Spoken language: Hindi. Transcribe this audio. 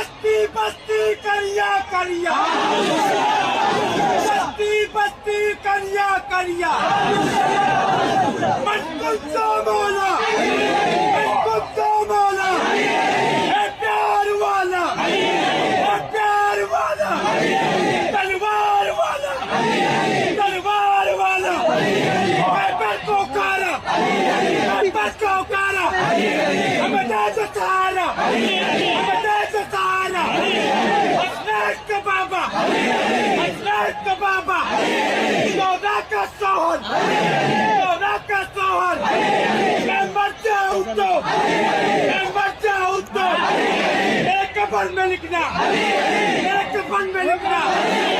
बस्ती बस्ती करिया करिया, बस्ती बस्ती करिया करिया, मन कुत्ता मौला, मन कुत्ता मौला, है प्यार वाला, है प्यार वाला, तलवार वाला, तलवार वाला, मैं को कारा, मैं को कारा, हमें दे सहारा, हमें दे सहारा, हसनैन का बाबा, हसनैन का बाबा, सौदा का सोहर, सौदा का सोहर, मैं मर जाऊँ तो, मैं मर जाऊँ तो, मेरे कब्र में लिखना, मेरे कब्र में लिखना।